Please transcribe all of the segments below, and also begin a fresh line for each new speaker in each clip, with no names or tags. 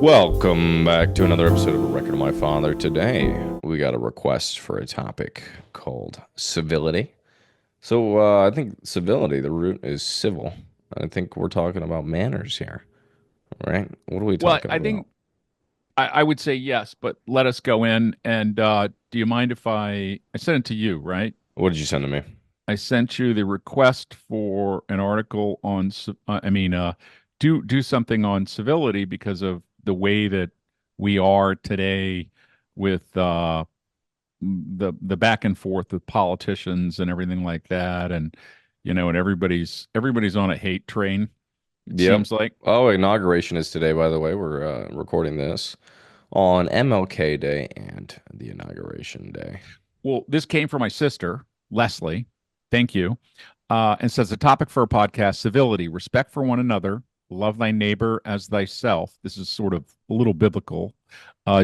Welcome back to another episode of A Record of My Father. Today, we got a request for a topic called civility. I think civility, the root is civil. I think we're talking about manners here, right? What are we
Well,
talking
I
about?
think I would say yes, but let us go in. And do you mind if I sent it to you, right?
What did you send to me?
I sent you the request for an article on, do something on civility because of the way that we are today with the back and forth with politicians and everything like that, and everybody's on a hate train. It
Yep.
seems like.
Oh, inauguration is today, by the way. We're recording this on MLK Day and the inauguration day.
Well, this came from my sister, Leslie. Thank you. And says the topic for a podcast: civility, respect for one another, love thy neighbor as thyself. This is sort of a little biblical.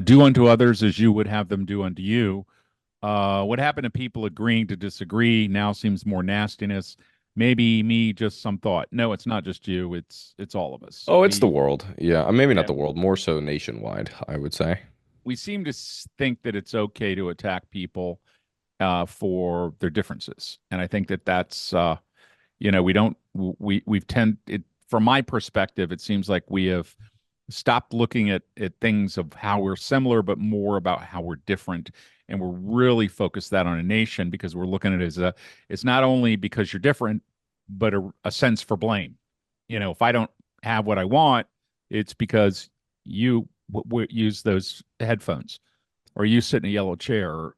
Do unto others as you would have them do unto you. What happened to people agreeing to disagree now seems more nastiness. Maybe me, just some thought. No, it's not just you. It's all of us.
Oh, it's the
We
world. Yeah, maybe not
yeah
the world, more so nationwide, I would say.
we seem to think that it's okay to attack people for their differences, and I think that that's we don't we've tend it from my perspective. It seems like we have stopped looking at things of how we're similar, but more about how we're different, and we're really focused that on a nation because we're looking at it as it's not only because you're different, but a sense for blame. If I don't have what I want, it's because you use those headphones, or you sit in a yellow chair, or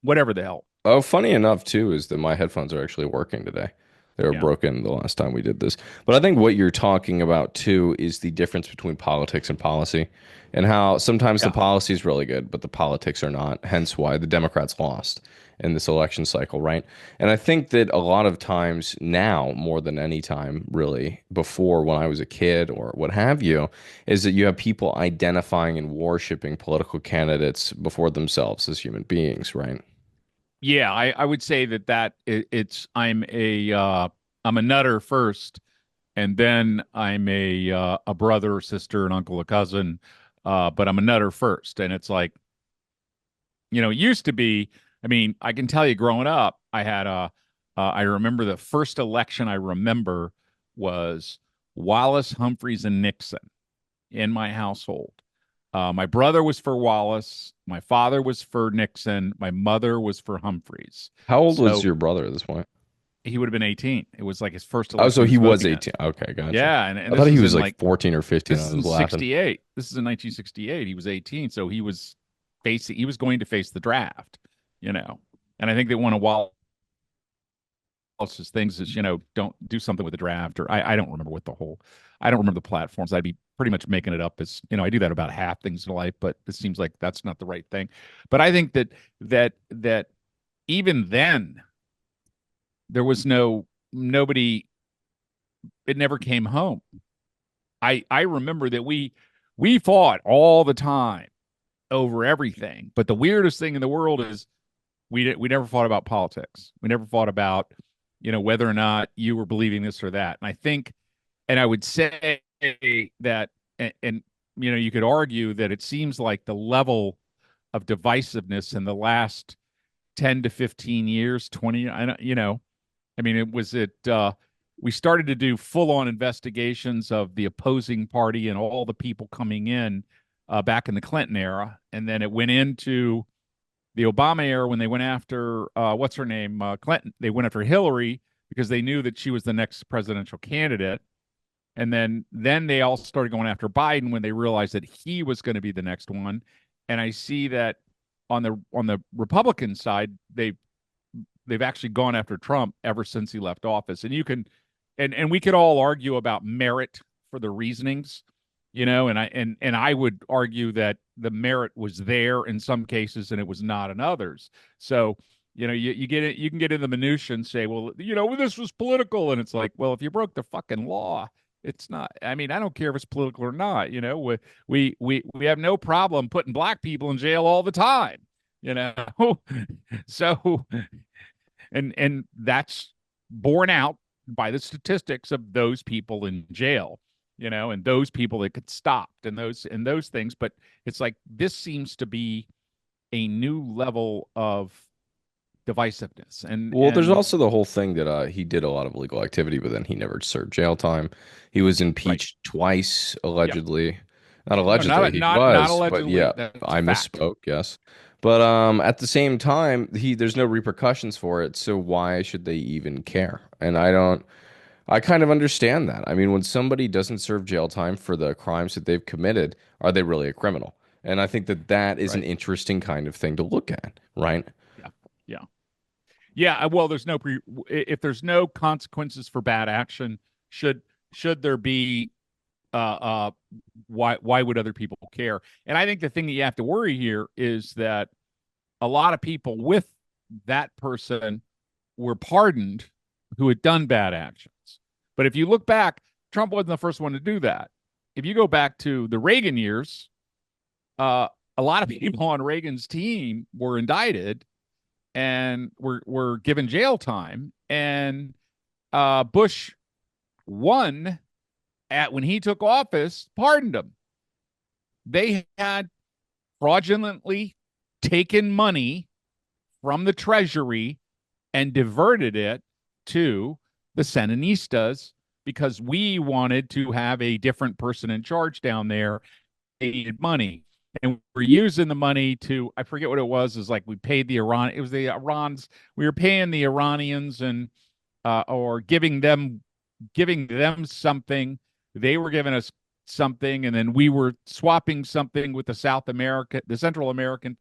whatever the hell.
Oh, funny enough, too, is that my headphones are actually working today. They were
Yeah.
broken the last time we did this. But I think what you're talking about, too, is the difference between politics and policy and how sometimes the
Yeah.
policy is really good, but the politics are not. Hence why the Democrats lost in this election cycle, right? And I think that a lot of times now, more than any time really before when I was a kid or what have you, is that you have people identifying and worshiping political candidates before themselves as human beings, right?
Yeah, I would say it's I'm a nutter first, and then I'm a brother, sister, an uncle, a cousin, but I'm a nutter first, and it's like, it used to be. I mean, I can tell you, growing up, I remember the first election I remember was Wallace, Humphreys, and Nixon in my household. My brother was for Wallace. My father was for Nixon. My mother was for Humphreys.
How old was
So
your brother at this point?
he would have been 18. It was like his first
Oh,
election
so
he
he
was
was
voting in.
18. Okay, gotcha.
Yeah, and
I thought
this
he
is
was
in
like
like
14 or 15.
this
I
is in
was laughing.
68. This is in 1968. He was 18, so he was going to face the draft, you know. And I think that one of Wallace's things is, don't do something with the draft, or I don't remember I don't remember the platforms. I'd be pretty much making it up as, I do that about half things in life, but it seems like that's not the right thing. But I think that even then there was nobody, it never came home. I remember that we fought all the time over everything. But the weirdest thing in the world is we never fought about politics. We never fought about, whether or not you were believing this or that. And I think, and I would say that, and you could argue that it seems like the level of divisiveness in the last 10 to 15 years, 20, I don't, I mean, we started to do full on investigations of the opposing party and all the people coming in back in the Clinton era. And then it went into the Obama era when they went after, what's her name? Clinton. They went after Hillary because they knew that she was the next presidential candidate. And then they all started going after Biden when they realized that he was going to be the next one. And I see that on the Republican side, they've actually gone after Trump ever since he left office. And you can, and we could all argue about merit for the reasonings, and I would argue that the merit was there in some cases and it was not in others. So, you get it, you can get in the minutia and say, well, this was political, and it's like, well, if you broke the fucking law, it's not. I mean, I don't care if it's political or not. We have no problem putting black people in jail all the time. You know, so and that's borne out by the statistics of those people in jail. and those people that get stopped and those things. But it's like this seems to be a new level of divisiveness.
Well, there's
And
also the whole thing that he did a lot of illegal activity, but then he never served jail time. He was
right.
impeached twice,
Yeah.
allegedly. Not
No,
allegedly, he
not
was, but
allegedly.
yeah,
That's
I
fact.
misspoke, yes. But at the same time, there's no repercussions for it, so why should they even care? And I kind of understand that. I mean, when somebody doesn't serve jail time for the crimes that they've committed, are they really a criminal? And I think that that is an
Right.
interesting kind of thing to look at, right?
Yeah. Yeah. Yeah. Well, if there's no consequences for bad action, should should there be uh why would other people care? And I think the thing that you have to worry here is that a lot of people with that person were pardoned who had done bad actions. But if you look back, Trump wasn't the first one to do that. If you go back to the Reagan years, uh, a lot of people on Reagan's team were indicted and were given jail time. And Bush won at when he took office, pardoned them. They had fraudulently taken money from the Treasury and diverted it to the Sandinistas because we wanted to have a different person in charge down there. They needed money. And we're using the money to, I forget what it was, is like we paid the Iran, it was the Irans, we were paying the Iranians and or giving them something. They were giving us something, and then we were swapping something with the Central American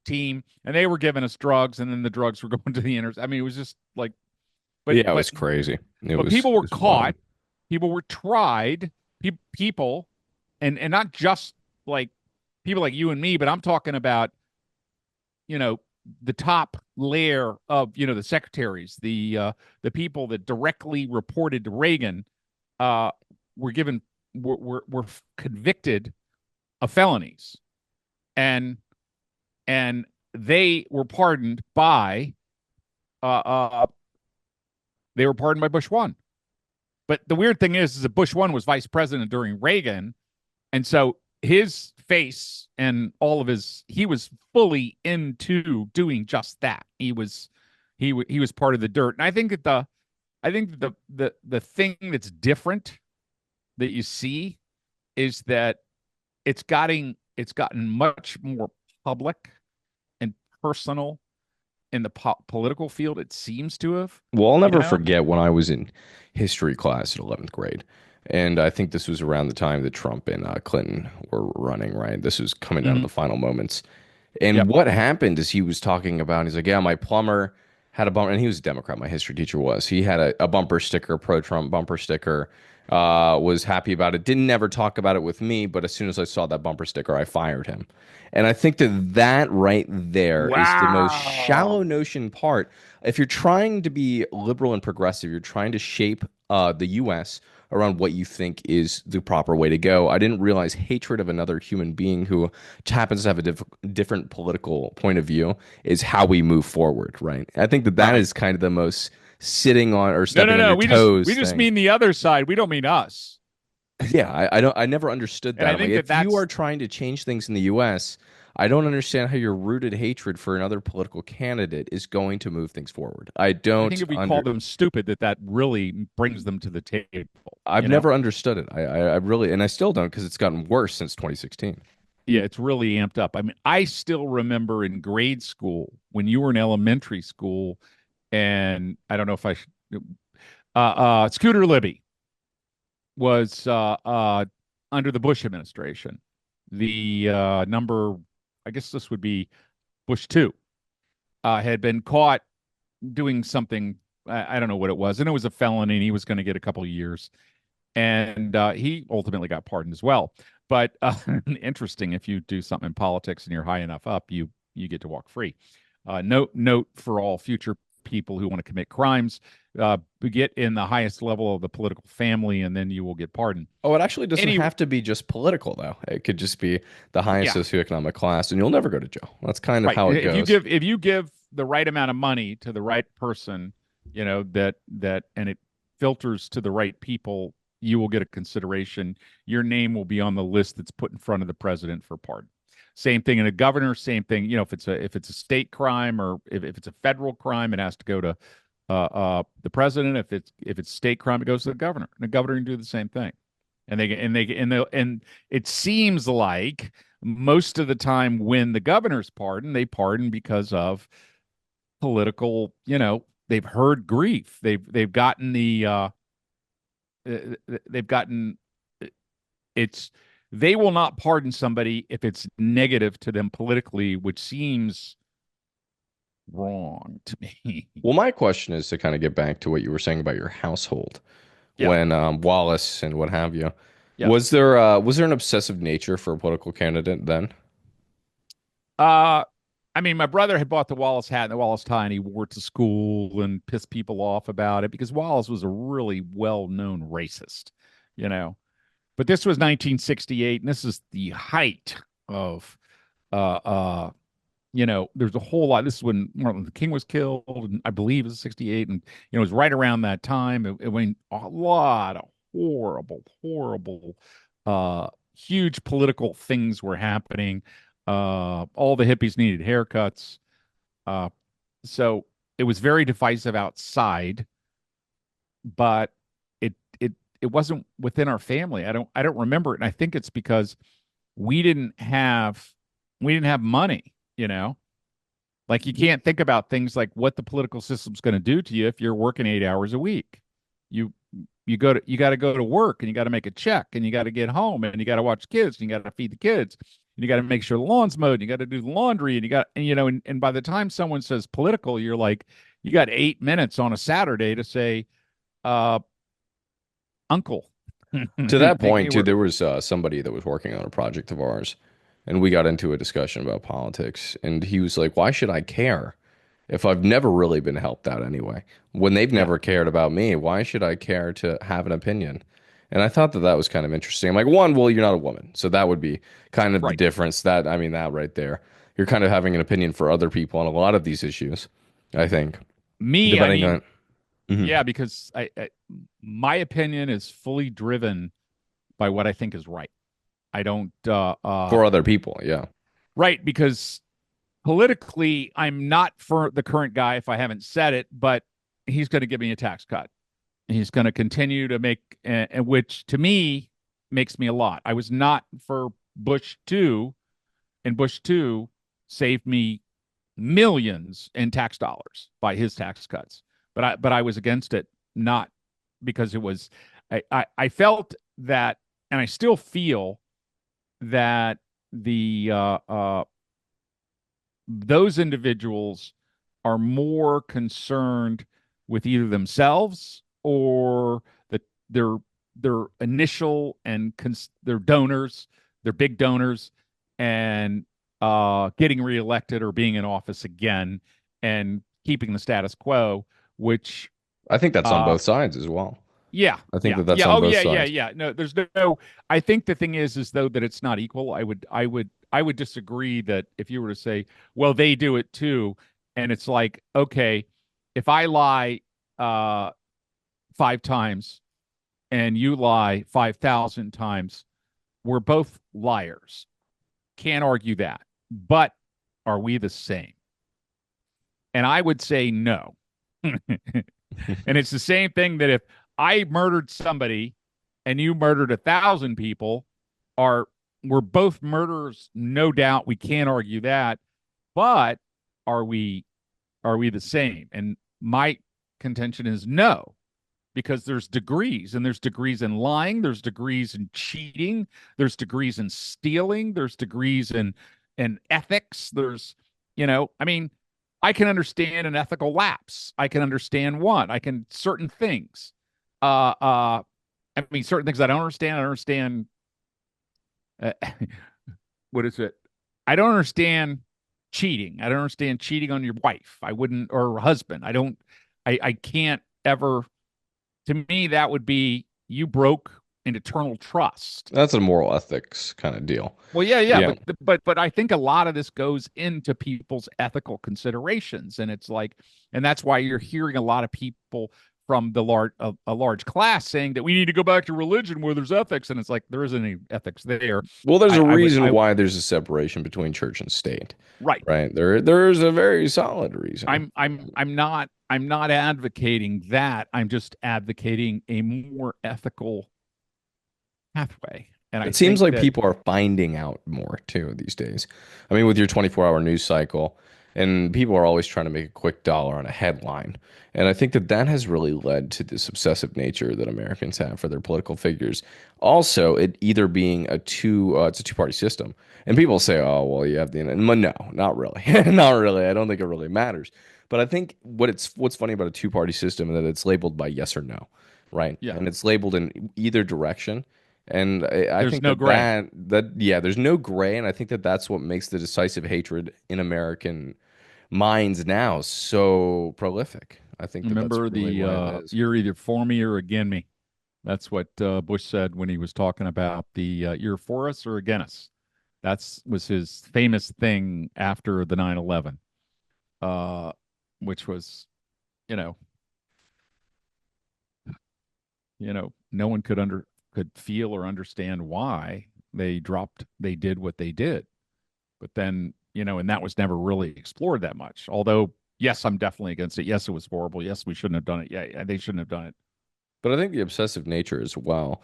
team, and they were giving us drugs, and then the drugs were going to the inners. I mean, it was just like, but
Yeah, it
but
was crazy.
but people
It
were
was wild.
caught, people were tried, people, and not just like people like you and me, but I'm talking about you know the top layer of the secretaries, the people that directly reported to Reagan, uh, were given were convicted of felonies, and and they were pardoned by uh, uh, Bush one. But the weird thing is that Bush one was vice president during Reagan, and so his face and all of he was fully into doing just that. He was part of the dirt, and I think that the thing that's different that you see is that it's gotten much more public and personal in the political field. It seems to have,
Well, I'll
you
never
know.
forget when I was in history class in 11th grade. And I think this was around the time that Trump and Clinton were running, right? This was coming down to
Mm-hmm.
the final moments. And
Yep.
what happened is he was talking about, he's like, yeah, my plumber had a bumper, and he was a Democrat, my history teacher was. He had a bumper sticker, pro-Trump bumper sticker, was happy about it. Didn't never talk about it with me, but as soon as I saw that bumper sticker, I fired him. And I think that that right there is the most
Wow.
shallow notion part. If you're trying to be liberal and progressive, you're trying to shape the U.S. around what you think is the proper way to go. I didn't realize hatred of another human being who happens to have a different political point of view is how we move forward, right? I think that that
Right.
is kind of the most sitting on or
No, no,
stepping on
no.
your
We
toes
just
thing.
mean the other side. We don't mean us.
Yeah, I don't I never understood
And
that.
I
I'm like,
think that
if you
that's
are trying to change things in the US, I don't understand how your rooted hatred for another political candidate is going to move things forward.
I think if we call them stupid, that really brings them to the table.
I've never understood it. I really, and I still don't because it's gotten worse since 2016.
Yeah, it's really amped up. I mean, I still remember in grade school when you were in elementary school, and I don't know if I should. Scooter Libby was under the Bush administration. The number, I guess this would be Bush two, had been caught doing something. I don't know what it was, and it was a felony, and he was going to get a couple of years. And he ultimately got pardoned as well. But interesting, if you do something in politics and you're high enough up, you get to walk free. Note for all future people who want to commit crimes, get in the highest level of the political family, and then you will get pardoned.
Oh, it actually doesn't
Any,
have to be just political, though. It could just be the highest
yeah,
socioeconomic class, and you'll never go to jail. That's kind of
right.
how it goes.
If you give the right amount of money to the right person, that and it filters to the right people. you will get a consideration. Your name will be on the list that's put in front of the president for pardon. Same thing in a governor, same thing, if it's a state crime or if it's a federal crime, it has to go to the president. If it's state crime, it goes to the governor. And the governor can do the same thing. And it seems like most of the time when the governors pardon, they pardon because of political, they've heard grief. They've gotten they've gotten it's they will not pardon somebody if it's negative to them politically, which seems wrong to me.
Well, my question is to kind of get back to what you were saying about your household
Yeah.
when Wallace and what have you.
Yeah.
Was there an obsessive nature for a political candidate then?
Uh, I mean, my brother had bought the Wallace hat and the Wallace tie, and he wore it to school and pissed people off about it because Wallace was a really well-known racist, you know. But this was 1968, and this is the height of, uh, uh, there's a whole lot. This is when Martin Luther King was killed, and I believe it was 68, and it was right around that time. It went a lot of horrible, horrible, huge political things were happening. All the hippies needed haircuts. Uh, so it was very divisive outside, but it it it wasn't within our family. I don't remember it, and I think it's because we didn't have we didn't have money. Like you can't think about things like what the political system's going to do to you if you're working 8 hours a week. You you got to go to work and you got to make a check and you got to get home and you got to watch kids and you got to feed the kids and you got to make sure the lawn's mowed and you got to do the laundry and you got and by the time someone says political, you're like you got 8 minutes on a Saturday to say uh uncle.
To that
Make me
point, too,
work.
there was somebody that was working on a project of ours, and we got into a discussion about politics, and he was like, "Why should I care if I've never really been helped out anyway? When they've
Yeah,
never cared about me, why should I care to have an opinion?" And I thought that that was kind of interesting. I'm like, one, well, you're not a woman, so that would be kind of the
right.
difference. That I mean, that right there, you're kind of having an opinion for other people on a lot of these issues. I think,
Me, I
depending
mean,
on Mhm.
yeah, because my opinion is fully driven by what I think is right. I don't
For other people, yeah.
right because politically I'm not for the current guy if I haven't said it, but he's going to give me a tax cut. He's going to continue to make which to me makes me a lot. I was not for Bush 2 and Bush 2 saved me millions in tax dollars by his tax cuts. But I was against it not because it was I felt that and I still feel that the those individuals are more concerned with either themselves or the their their initial and their donors, their big donors, and getting reelected or being in office again and keeping the status quo, which
I think that's on
uh,
both sides as well.
yeah,
I think
yeah,
that that's
yeah.
on
Oh,
both
yeah, yeah,
sides.
yeah. No, there's no. I think the thing is though that it's not equal. I would disagree that if you were to say, well, they do it too, and it's like, okay, if I lie 5 times and you lie 5,000 times, we're both liars. Can't argue that. But are we the same? And I would say no. And it's the same thing that if I murdered somebody and you murdered 1,000 people, are we're both murderers, no doubt. We can't argue that. But are we the same? And my contention is no, because there's degrees, and there's degrees in lying, there's degrees in cheating, there's degrees in stealing, there's degrees in ethics. I mean, I can understand an ethical lapse. I can understand one. I can certain things. I mean, certain things I don't understand. I don't understand. Uh, what is it? I don't understand cheating. I don't understand cheating on your wife. I wouldn't, or husband. I don't. I can't ever. To me, that would be you broke an eternal trust.
That's a moral ethics kind of deal.
Well, yeah, yeah,
Yeah.
but I think a lot of this goes into people's ethical considerations, and it's like, and that's why you're hearing a lot of people from the a large class saying that we need to go back to religion where there's ethics, and it's like there isn't any ethics there.
Well, there's a reason
I
why there's a separation between church and state,
right.
right? There's a very solid reason.
I'm not advocating that. I'm just advocating a more ethical pathway. And I
It seems
think
like
that
people are finding out more too these days. I mean, with your 24-hour news cycle, and people are always trying to make a quick dollar on a headline. And I think that that has really led to this obsessive nature that Americans have for their political figures. Also, it either being it's a two-party system. And people say, oh, well, you have the internet. No, not really. Not really. I don't think it really matters. But I think what's funny about a two-party system is that it's labeled by yes or no, right?
yeah,
And it's labeled in either direction. And I
there's
think
no
that
gray.
yeah, there's no gray, and I think that that's what makes the decisive hatred in American minds now so prolific. I think that that's
Remember
really
the
why it is.
you're either for me or against me. That's what Bush said when he was talking about the you're for us or against us. That's was his famous thing after the 9/11, uh, which was, you know, no one could feel or understand why they did what they did. But then, and that was never really explored that much. Although, yes, I'm definitely against it. Yes, it was horrible. Yes, we shouldn't have done it. Yeah, they shouldn't have done it.
But I think the obsessive nature as well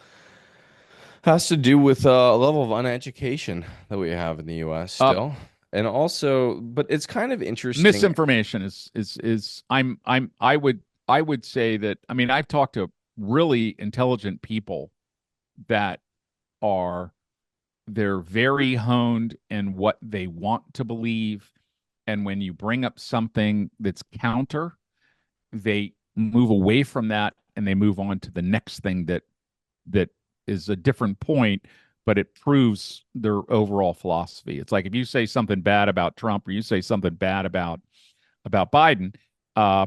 has to do with a level of uneducation that we have in the U.S.
Uh,
still. And also, but it's kind of interesting.
Misinformation is I would say that, I mean, I've talked to really intelligent people that are they're very honed in what they want to believe, and when you bring up something that's counter, they move away from that and they move on to the next thing that is a different point, but it proves their overall philosophy. It's like if you say something bad about Trump or you say something bad about Biden, uh,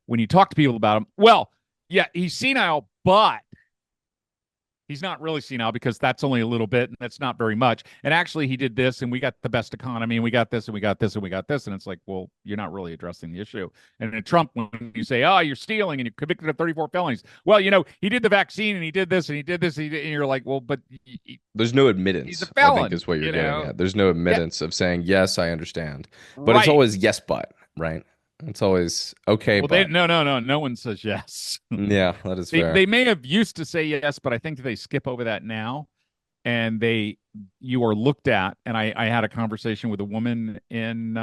when you talk to people about him, well, yeah, he's senile, but he's not really senile because that's only a little bit and that's not very much. And actually, he did this and we got the best economy and we got this and we got this and we got this. And it's like, well, you're not really addressing the issue. And in Trump, when you say, oh, you're stealing and you're convicted of 34 felonies, well, he did the vaccine and he did this and he did this. And you're like, well, but
There's no
he's a
admittance, I think
felon,
is what you're getting at. There's no
Yeah,
admittance of saying, yes, I understand. But it's
right.
always yes, but, right? It's always okay,
Well, they
but.
no one says yes.
Yeah, that is
They
fair.
may have used to say yes, but I think they skip over that now. And you are looked at. And I had a conversation with a woman in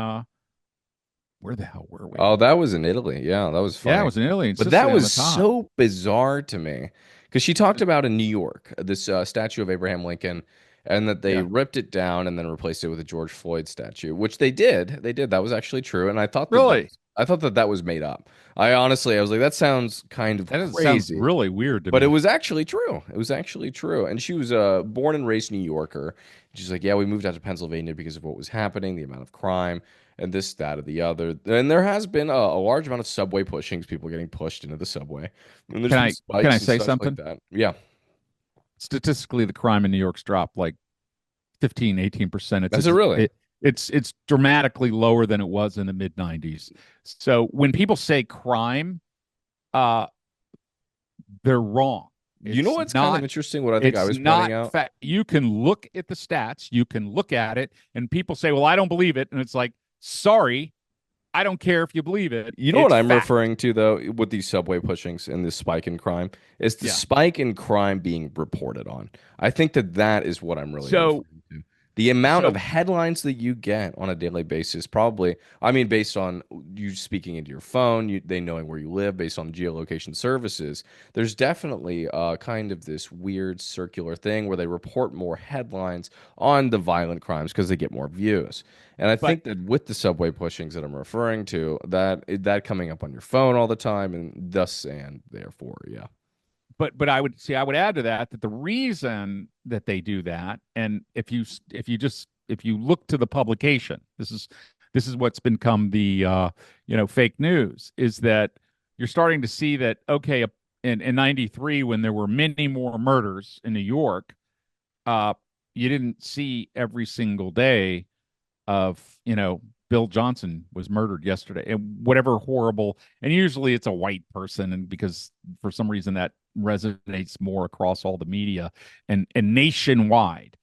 where the hell were we?
Oh, that was in Italy. Yeah, that was
Yeah, it
funny.
was in Italy and
But that
Sicily on the
was
top.
so bizarre to me because she talked about in New York this statue of Abraham Lincoln and that they
Yeah,
ripped it down and then replaced it with a George Floyd statue, which they did. They did. That was actually true. And
really.
I thought that that was made up. I was like, that sounds kind of
That sounds
crazy.
really weird to
But it
me.
was actually true. It was actually true. And she was born and raised New Yorker. She's like, yeah, we moved out to Pennsylvania because of what was happening, the amount of crime, and this, that, or the other. And there has been a large amount of subway pushings, people getting pushed into the subway. And there's
Can
been
I
spikes and
say
such like
something?
that. Yeah,
Statistically, the crime in New York's dropped like 15, 18%.
that's it really.
It's dramatically lower than it was in the mid 90s. So when people say crime, uh, they're wrong.
You know what's kind of interesting? What I think I
It's
was pointing
not
out?
fact. You can look at the stats, you can look at it, and people say, well, I don't believe it. And it's like, sorry, I don't care if you believe it.
You know what
It's
I'm
fact.
referring to though with these subway pushings and this spike in crime is the
Yeah.
spike in crime being reported on. I think that that is what I'm really
So,
referring to. The amount of
so,
headlines that you get on a daily basis, probably, I mean, based on you speaking into your phone, they knowing where you live, based on geolocation services, there's definitely kind of this weird circular thing where they report more headlines on the violent crimes because they get more views. And I
but
think that with the subway pushings that I'm referring to, that coming up on your phone all the time, and thus and therefore, yeah.
but I would add to that that the reason that they do that, and if you look to the publication, this is what's become the fake news, is that you're starting to see that, okay, in 93 when there were many more murders in New York, uh you didn't see every single day of Bill Johnson was murdered yesterday, and whatever horrible, and usually it's a white person, and because for some reason that resonates more across all the media and nationwide.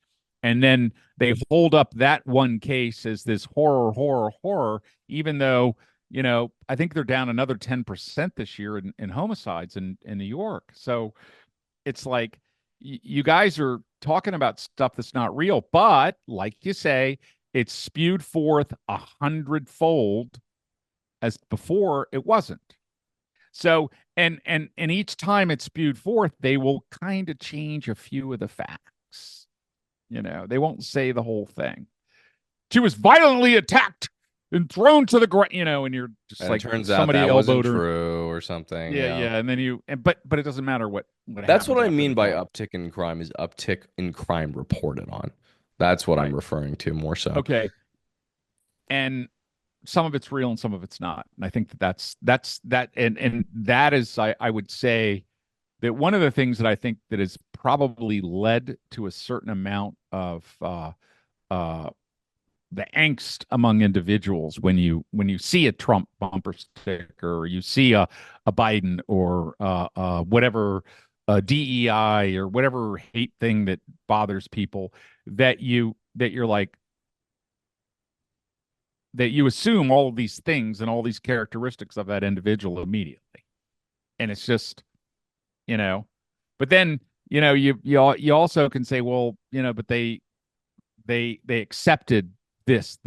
And then they hold up that one case as this horror, horror, horror, even though, I think they're down another 10% this year in homicides in New York. So it's like you guys are talking about stuff that's not real, but like you say, it's spewed forth 100-fold as before it wasn't. So and each time it's spewed forth, they will kind of change a few of the facts. They won't say the whole thing. She was violently attacked and thrown to the ground, and you're just
And it
like
turns out
somebody
that wasn't
elbowed her.
true or something.
Yeah,
Yeah.
yeah, and then but it doesn't matter what
That's what
happens
I
after
mean
the
by
fact.
uptick in crime is uptick in crime reported on. That's what I'm
Right.
referring to more so.
Okay. And some of it's real and some of it's not. And I think that's that and that is I would say that one of the things that I think that has probably led to a certain amount of uh the angst among individuals when you see a Trump bumper sticker or you see a Biden or whatever DEI or whatever hate thing that bothers people that you're like that you assume all of these things and all these characteristics of that individual immediately, and it's just you know but then you also can say, well, but they accepted this,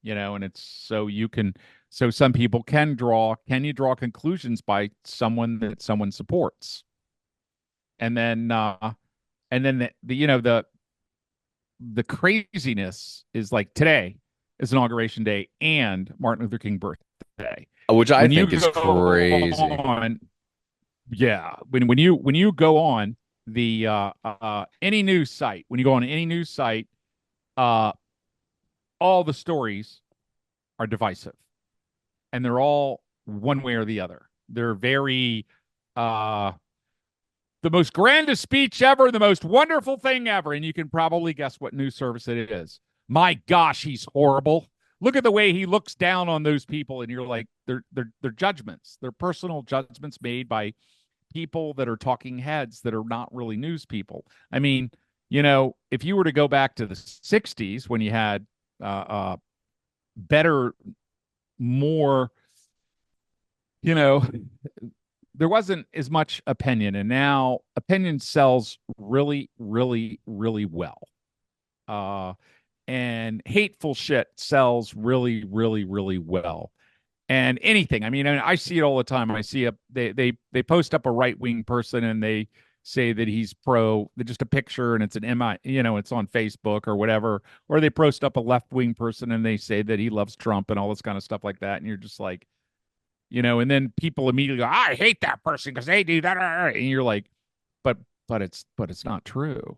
and it's so you can so some people can you draw conclusions by someone that someone supports, and then the craziness is like today is inauguration day and Martin Luther King birthday.
Which I
When you
think is
go
crazy.
on, yeah, when you go on the any news site, when you go on any news site, uh, all the stories are divisive, and they're all one way or the other. They're very uh the most grandest speech ever, the most wonderful thing ever. And you can probably guess what news service it is. My gosh, he's horrible. Look at the way he looks down on those people. And you're like, they're judgments. They're personal judgments made by people that are talking heads that are not really news people. I mean, if you were to go back to the 60s when you had better, more, you know, there wasn't as much opinion, and now opinion sells really, really, really well. Uh, and hateful shit sells really, really, really well. And anything, I see it all the time. I see they post up a right wing person and they say that he's pro, just a picture, and it's an MI, it's on Facebook or whatever, or they post up a left wing person and they say that he loves Trump and all this kind of stuff like that, and you're just like, and then people immediately go, I hate that person because they do that, and you're like, but it's not true.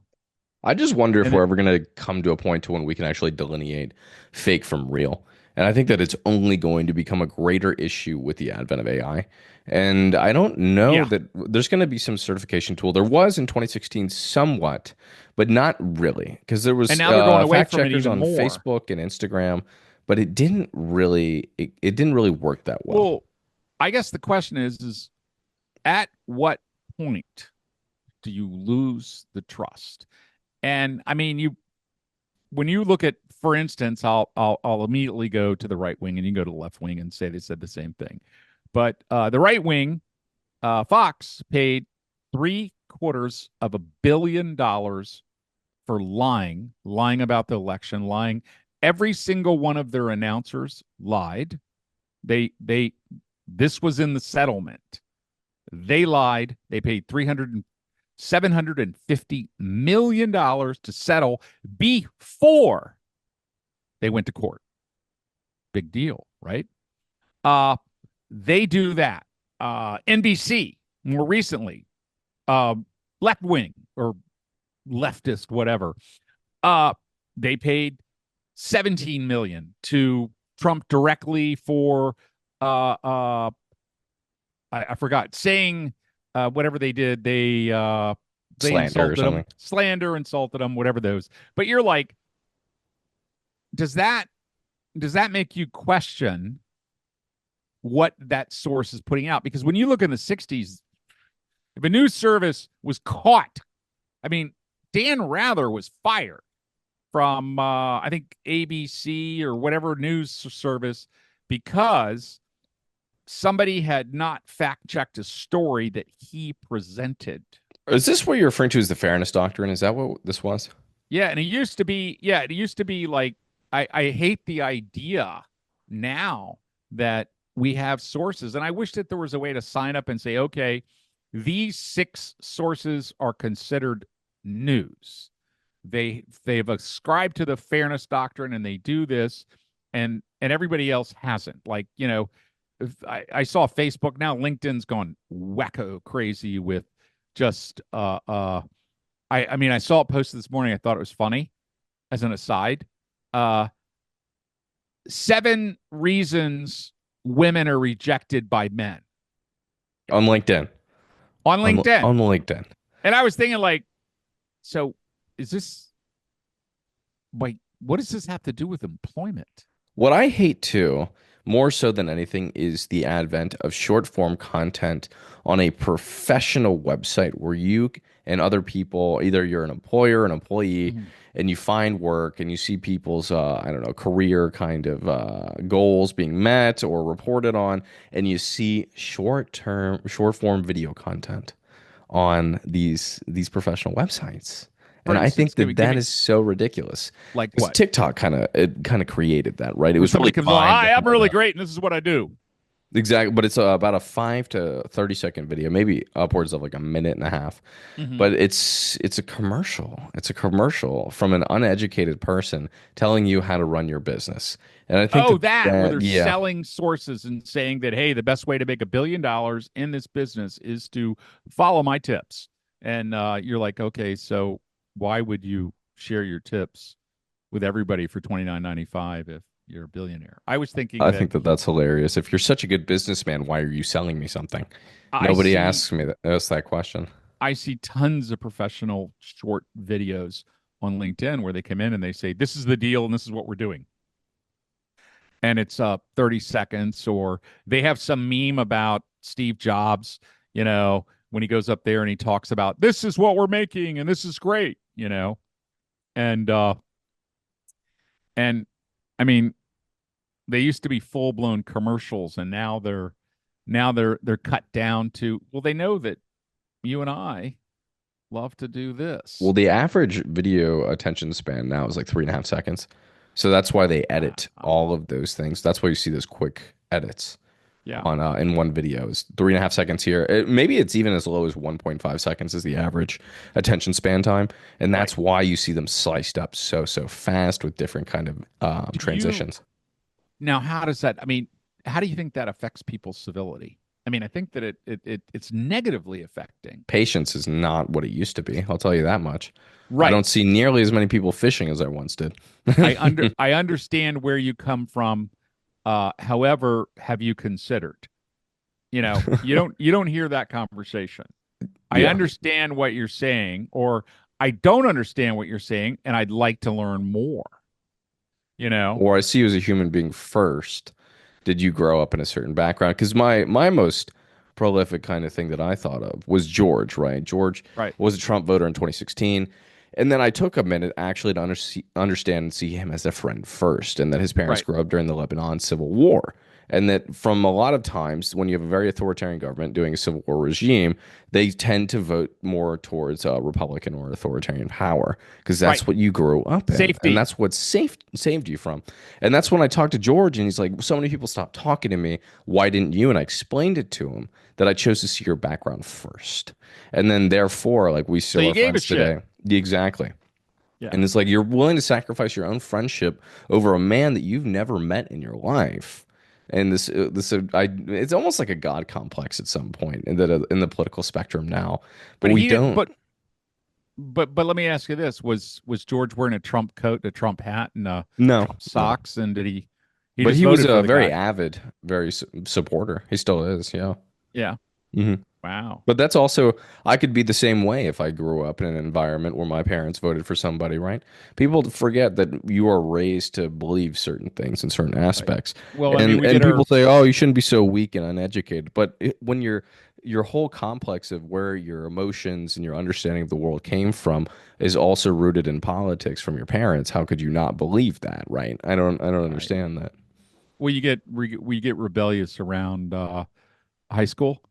I just wonder if
And
we're
it,
ever going to come to a point to when we can actually delineate fake from real. And I think that it's only going to become a greater issue with the advent of AI. And I don't know
yeah,
that there's going to be some certification tool. There was in 2016 somewhat, but not really, because there
and
was
now they're going away
fact
from it
checkers
even
on
more.
Facebook and Instagram, but it didn't really work that well.
Well, I guess the question is at what point do you lose the trust? And you when you look at, for instance, I'll immediately go to the right wing, and you go to the left wing and say they said the same thing. But the right wing, Fox paid $750 million for lying about the election, lying. Every single one of their announcers lied. They this was in the settlement. They lied. They paid $750 million to settle before they went to court. Big deal, right? Uh, they do that. NBC more recently, uh, left wing or leftist, whatever. Uh, they paid 17 million to Trump directly for I forgot, saying whatever they did. They
Slander or
insulted him,
something.
slander, insulted him, whatever those. But you're like, does that does that make you question what that source is putting out? Because when you look in the 60s, if a news service was caught, I mean, Dan Rather was fired from I think ABC or whatever news service because somebody had not fact checked a story that he presented.
Is this what you're referring to as the fairness doctrine? Is that what this was?
Yeah, and it used to be like I hate the idea now that we have sources, and I wish that there was a way to sign up and say, okay, these six sources are considered news. They've ascribed to the fairness doctrine and they do this, and everybody else hasn't. Like, I saw Facebook now, LinkedIn's gone wacko crazy with just I mean, I saw it posted this morning. I thought it was funny as an aside. Uh, 7 reasons women are rejected by men
On LinkedIn.
on LinkedIn.
On LinkedIn.
And I was thinking, like, so is this, like, what does this have to do with employment?
What I hate too, more so than anything, is the advent of short form content on a professional website where you and other people, either you're an employer, an employee,
Mhm.
and you find work and you see people's, I don't know, career kind of goals being met or reported on, and you see short form video content on these professional websites.
For
And I
instance,
think that
give
that
me
is so ridiculous.
like
Because
what?
TikTok kind of created that, right? It
When
was
somebody
really
comes on,
fine
hi, I'm
before
really
that.
great, and this is what I do.
Exactly, but it's about a 5 to 30 second video, maybe upwards of like a minute and a half.
Mhm.
But it's a commercial. It's a commercial from an uneducated person telling you how to run your business. And I think
Oh,
that
that where
that
they're
yeah,
selling sources and saying that, hey, the best way to make $1 billion in this business is to follow my tips. And you're like, okay, so why would you share your tips with everybody for 29.95 if you're a billionaire? I was thinking
I
that
think that that's hilarious. If you're such a good businessman, why are you selling me something?
I
Nobody
see
asks me that question.
I see tons of professional short videos on LinkedIn where they come in and they say, this is the deal and this is what we're doing. And it's 30 seconds, or they have some meme about Steve Jobs, when he goes up there and he talks about this is what we're making and this is great, and and I mean, they used to be full-blown commercials, and now they're cut down to, well, they know that you and I love to do
Well,
this.
the average video attention span now is like 3.5 seconds. So that's why they edit
Wow.
all of those things. That's why you see those quick edits
Yeah,
on in one video. Is 3.5 seconds here. Maybe it's even as low as 1.5 seconds is the average attention span time, and
right.
that's why you see them sliced up so fast with different kind of
Do you
transitions.
Now, how does that, I mean, how do you think that affects people's civility? I mean, I think that it's negatively affecting.
Patience is not what it used to be. I'll tell you that much. I
Right.
don't see nearly as many people fishing as I once did.
I understand where you come from. However, have you considered? You don't hear that conversation. I
Yeah.
understand what you're saying, or I don't understand what you're saying, and I'd like to learn more, you know?
Or I see you as a human being first. Did you grow up in a certain background? Because my most prolific kind of thing that I thought of was George, right? George
Right.
was a Trump voter in 2016. And then I took a minute actually to understand and see him as a friend first, and that his parents
Right.
grew up during the Lebanon Civil War. And that from a lot of times, when you have a very authoritarian government doing a civil war regime, they tend to vote more towards Republican or authoritarian power because
Right.
that's what you grew up in, and
Safety.
that's what saved you from. And that's when I talked to George, and he's like, "So many people stopped talking to me. Why didn't you?" And I explained it to him that I chose to see your background first, and then therefore, like we
So
still
you
are
gave a
friends
shit.
today. Exactly.
Yeah.
And it's like you're willing to sacrifice your own friendship over a man that you've never met in your life. And it's almost like a god complex at some point in the political spectrum now, but
But
we
he didn't
don't.
but let me ask you this. Was George wearing a Trump coat, a Trump hat, and
No,
Trump
no.
socks? And did he
But
just
he was
voted for
a
the
very
guy?
avid, very supporter. He still is. Yeah.
Yeah.
Hmm.
Wow.
But that's also, I could be the same way if I grew up in an environment where my parents voted for somebody, right? People forget that you are raised to believe certain things in certain
Right.
aspects.
Well, I mean,
And
we get our
people say, "Oh, you shouldn't be so weak and uneducated." But when your whole complex of where your emotions and your understanding of the world came from is also rooted in politics from your parents, how could you not believe that, right? I don't
right.
understand that.
Well, we get rebellious around high school,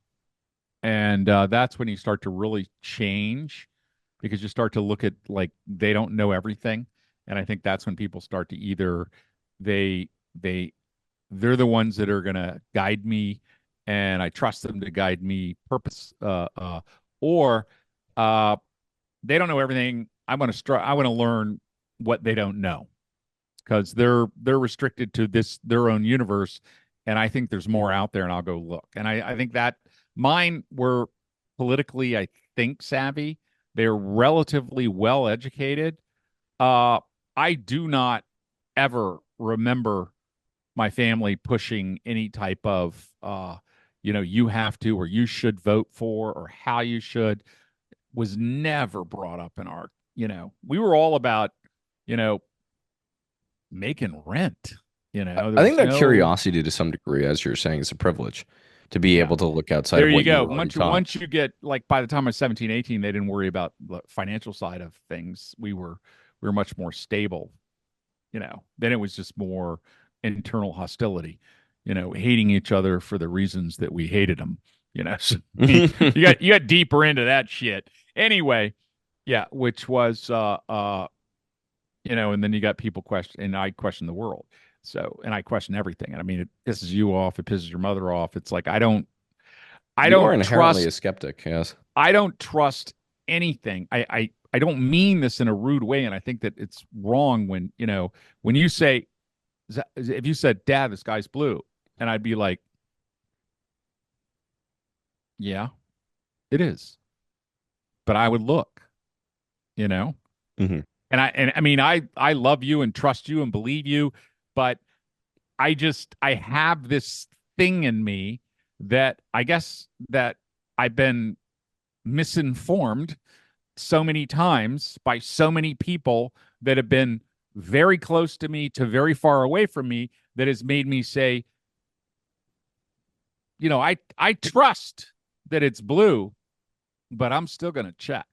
and that's when you start to really change because you start to look at like they don't know everything, and I think that's when people start to either they they they're the ones that are going to guide me, and I trust them to guide me or uh, they don't know everything. I want to learn what they don't know because they're restricted to this their own universe, and I think there's more out there, and I'll go look. And I think that mine were politically, I think, savvy. They're relatively well educated. Uh, I do not ever remember my family pushing any type of you have to or you should vote for or how you should was never brought up in our, we were all about, you know, making rent. There
I think
was
that
no,
curiosity to some degree, as you're saying, is a privilege to be
yeah.
able to look outside
There
of
you
what you
go.
were already taught.
Once you get like by the time I was 17, 18, they didn't worry about the financial side of things. We were much more stable, Then it was just more internal hostility, hating each other for the reasons that we hated them, So you got deeper into that shit. Anyway, yeah, which was and then you got people question, and I question the world. So, and I question everything. And I mean, it pisses you off. It pisses your mother off. It's like, I
You are
don't
inherently a
trust,
skeptic, yes.
I don't trust anything. I don't mean this in a rude way. And I think that it's wrong when, when you say, if you said, Dad, the sky's blue, and I'd be like, yeah, it is. But I would look, you know?
Hmm.
And I mean, I love you and trust you and believe you, but I have this thing in me that I guess that I've been misinformed so many times by so many people that have been very close to me to very far away from me that has made me say, I trust that it's blue, but I'm still going to check.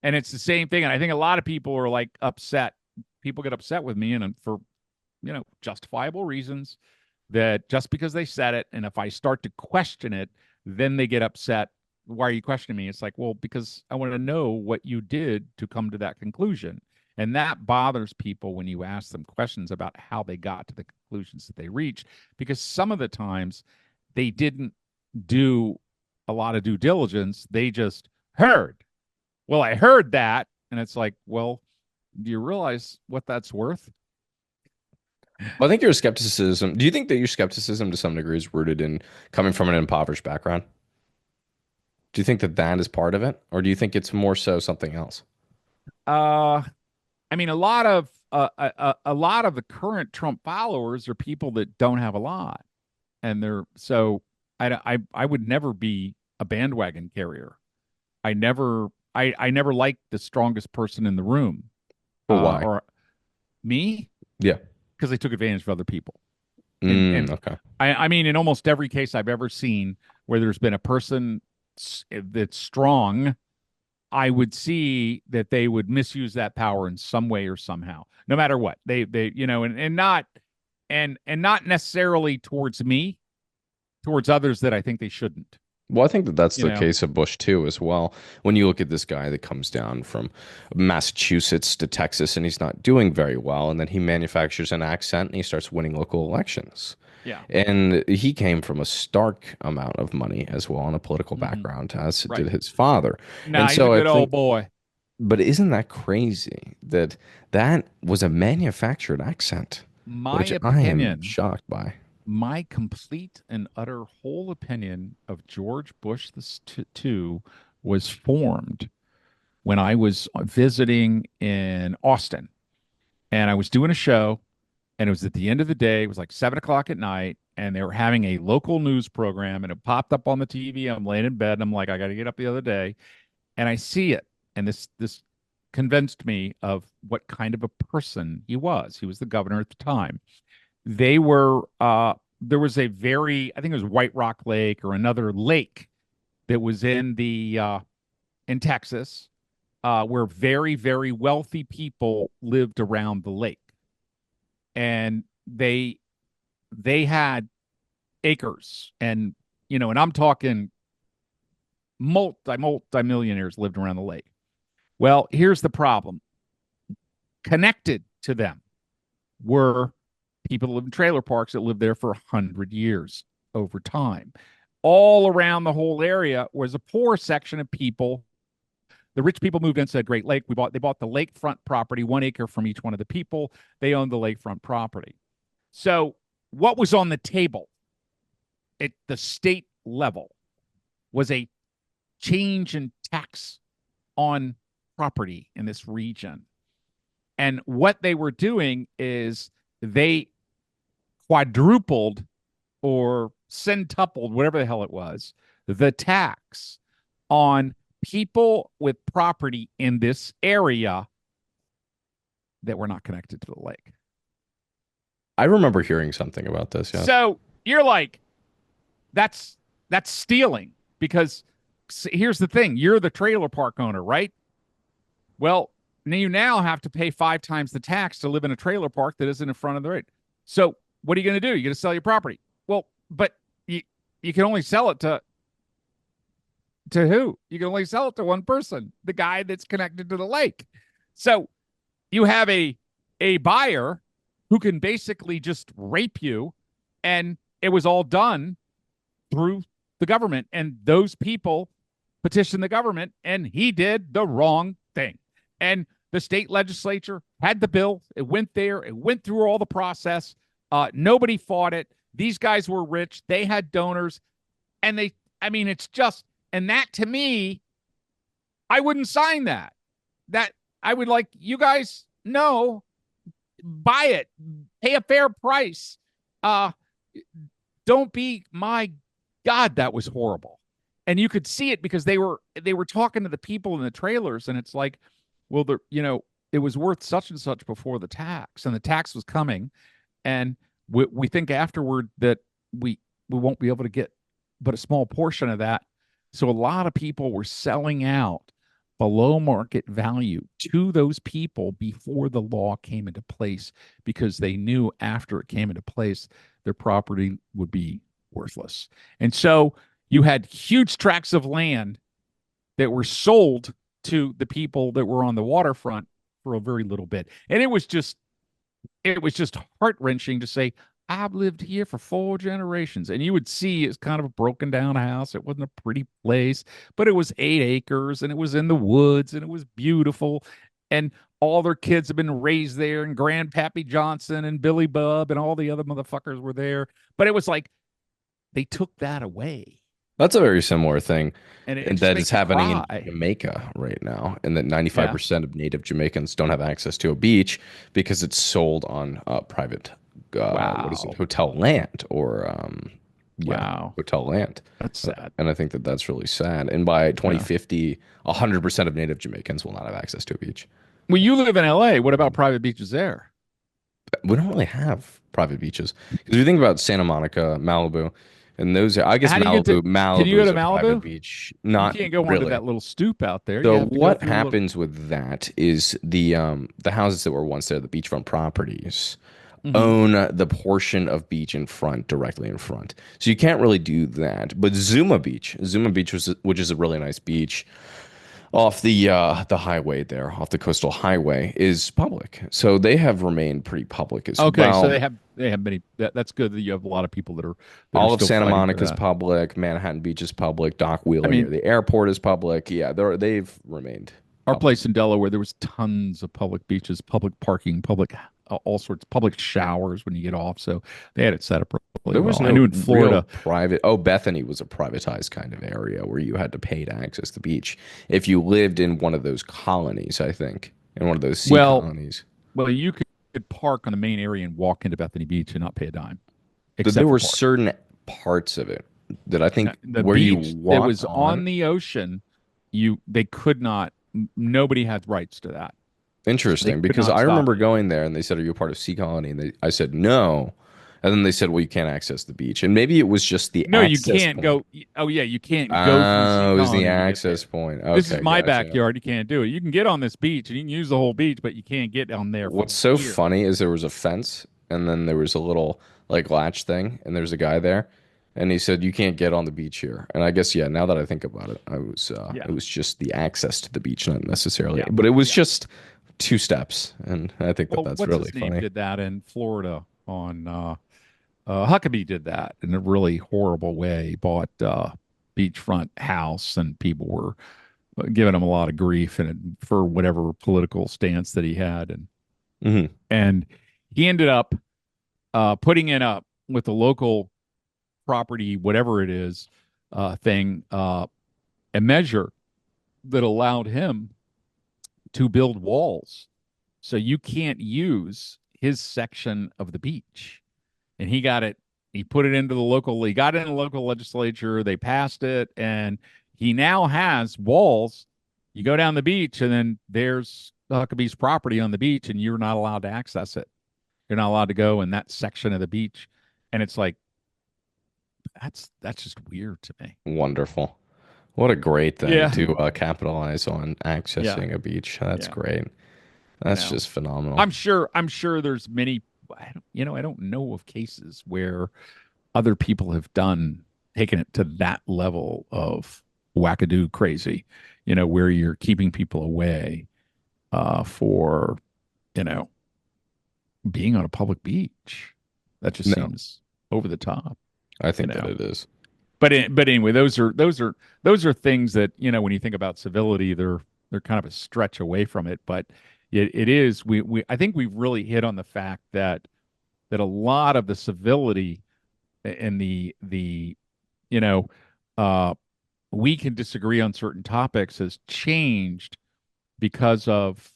And it's the same thing. And I think a lot of people are like upset. People get upset with me and for justifiable reasons that just because they said it, and if I start to question it, then they get upset. Why are you questioning me? It's like, well, because I want to know what you did to come to that conclusion. And that bothers people when you ask them questions about how they got to the conclusions that they reached, because some of the times they didn't do a lot of due diligence. They just heard. Well, I heard that. And it's like, well, do you realize what that's worth?
Well, I think your skepticism, do you think that your skepticism to some degree is rooted in coming from an impoverished background? Do you think that that is part of it? Or do you think it's more so something else?
Uh, I mean, a lot of the current Trump followers are people that don't have a lot, and they're so I would never be a bandwagon carrier. I never liked the strongest person in the room,
Or why?
or me,
Yeah.
because they took advantage of other people. And
Okay.
I mean, in almost every case I've ever seen where there's been a person that's strong, I would see that they would misuse that power in some way or somehow, no matter what. They and not necessarily towards me, towards others that I think they shouldn't.
Well, I think that that's
You
the
know,
case of Bush too, as well. When you look at this guy that comes down from Massachusetts to Texas and he's not doing very well, and then he manufactures an accent and he starts winning local elections.
yeah,
And he came from a stark amount of money as well in a political
hmm
background, as did
right.
his father. And
Nah, he's a
so I
good old
think,
boy.
but isn't that crazy that that was a manufactured accent,
My
which I am
opinion,
shocked by.
my complete and utter whole opinion of George Bush the two was formed when I was visiting in Austin, and I was doing a show, And it was at the end of the day. It was like 7 o'clock at night, and they were having a local news program, and it popped up on the TV. I'm laying in bed, and I'm like, I got to get up the other day, and I see it, and this convinced me of what kind of a person he was. He was the governor at the time. They were there was a very, I think it was White Rock Lake or another lake that was in Texas, where very, very wealthy people lived around the lake, and they had acres, and and I'm talking multi millionaires lived around the lake. Well, here's the problem. Connected to them were people that live in trailer parks that lived there for 100 years over time. All around the whole area was a poor section of people. The rich people moved into Great Lake. They bought the lakefront property, 1 acre from each one of the people. They owned the lakefront property. So what was on the table at the state level was a change in tax on property in this region. And what they were doing is they quadrupled or centupled, whatever the hell it was, the tax on people with property in this area that were not connected to the lake.
I remember hearing something about this. Yes.
So you're like, that's stealing, because here's the thing: you're the trailer park owner, right? Well, you now have to pay 5 times the tax to live in a trailer park that isn't in front of the road. So what are you going to do? You're going to sell your property. Well, but you can only sell it to who? You can only sell it to one person, the guy that's connected to the lake. So you have a buyer who can basically just rape you, and it was all done through the government, and those people petitioned the government, and he did the wrong thing. And the state legislature had the bill. It went there. It went through all the process. Nobody fought it. These guys were rich. They had donors. And it's just, and that to me, I wouldn't sign that. That I would like, you guys, no, buy it, pay a fair price. Don't be, my God, that was horrible. And you could see it because they were talking to the people in the trailers, and it's like, well, it was worth such and such before the tax, and the tax was coming, and we think afterward that we won't be able to get but a small portion of that. So a lot of people were selling out below market value to those people before the law came into place, because they knew after it came into place, their property would be worthless. And so you had huge tracts of land that were sold to the people that were on the waterfront for a very little bit. And it was just heart-wrenching to say, I've lived here for 4 generations. And you would see it's kind of a broken down house. It wasn't a pretty place, but it was 8 acres, and it was in the woods, and it was beautiful. And all their kids have been raised there, and Grandpappy Johnson and Billy Bub and all the other motherfuckers were there. But it was like they took that away.
That's a very similar thing,
And it
and
just
that is
makes you
happening in
cry.
Jamaica right now, and that
Yeah.
95% of native Jamaicans don't have access to a beach because it's sold on private, what is it,
Wow.
hotel land or yeah,
Wow.
hotel land.
That's sad.
And I think that that's really sad. And by
Yeah.
2050, 100% of native Jamaicans will not have access to a beach.
Well, you live in LA. What about private beaches there?
We don't really have private beaches because you think about Santa Monica, Malibu, and those. I guess
How do you get to, can you
Malibu
go
is
to
a private
Malibu?
beach.
You
Not
can't go onto
really.
that little stoop out there. You
So
have to go
what
through a little.
happens with that is the houses that were once there, the beachfront properties,
Mhm.
own the portion of beach in front, directly in front. So you can't really do that. But Zuma Beach which is a really nice beach off the highway there, off the coastal highway, is public. So they have remained pretty public as
Okay, so
well.
they have many. That's good that you have a lot of people that are
All of
still
Santa
fighting for
Monica is
that.
public. Manhattan Beach is public. Dock
I
Wheeler near
mean,
the airport is public. Yeah, they've remained
our
public.
place in Delaware, there was tons of public beaches, public parking, public all sorts, public showers when you get off. So they had it set up really
There was
well. I
no
knew in
real
Florida.
private. Oh, Bethany was a privatized kind of area where you had to pay to access the beach if you lived in one of those colonies, I think, in one of those sea
Well,
colonies.
you could. could park on the main area and walk into Bethany Beach and not pay a dime,
There
except for
were
parking.
certain parts of it that I
Now,
think
the
where you
beach that
walk
was
on.
on the ocean, they could not. Nobody had rights to that, so they
Interesting,
could
because
not
I
stop
remember
you.
going there and they said, "Are you a part of Sea Colony?" And I said, "No." And then they said, "Well, you can't access the beach." And maybe it was just the
No, you
access
can't
point.
go. Oh yeah, you can't go through Sea
Oh, it was the
Colony to get
access
there.
point.
This is
Okay,
my
gotcha.
backyard. You can't do it. You can get on this beach and you can use the whole beach, but you can't get on there
What's
from
so
here.
funny is there was a fence and then there was a little like latch thing and there's a guy there and he said you can't get on the beach here. And I guess yeah, now that I think about it,
Yeah,
it was just the access to the beach, not necessarily,
yeah,
but it was
yeah.
just two steps, and I think that
Well,
that's
what's
really
his name
funny.
did that in Florida on Huckabee did that in a really horrible way. He bought beachfront house and people were giving him a lot of grief and for whatever political stance that he had
Hmm.
and he ended up putting it up with the local property, whatever it is, thing, a measure that allowed him to build walls. So you can't use his section of the beach. And he put it into he got it in the local legislature. They passed it. And he now has walls. You go down the beach and then there's Huckabee's property on the beach and you're not allowed to access it. You're not allowed to go in that section of the beach. And it's like, that's just weird to me.
Wonderful. What a great thing
Yeah.
to capitalize on
Yeah.
accessing a beach. That's
Yeah.
great.
You
That's
know,
just phenomenal.
I'm sure there's many, I don't know of cases where other people have taken it to that level of wackadoo crazy, where you're keeping people away, for, you know, being on a public beach. That just
No,
seems over the top,
I
you
think that
know.
it is.
But anyway, those are things that when you think about civility, they're kind of a stretch away from it. But it is we I think we've really hit on the fact that a lot of the civility and the you know uh, we can disagree on certain topics has changed because of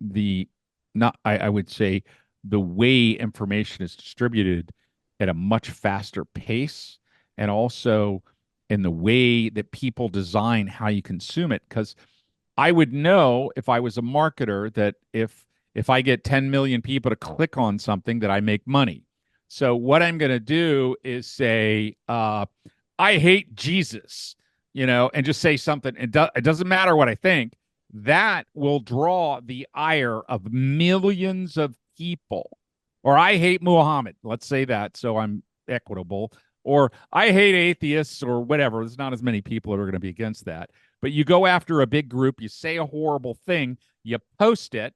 the not I would say the way information is distributed at a much faster pace and also in the way that people design how you consume it because I would know if I was a marketer that if I get 10 million people to click on something that I make money. So what I'm going to do is say I hate Jesus, and just say something. It doesn't matter what I think. That will draw the ire of millions of people. Or I hate Muhammad. Let's say that so I'm equitable. Or I hate atheists or whatever. There's not as many people that are going to be against that. But you go after a big group, you say a horrible thing, you post it,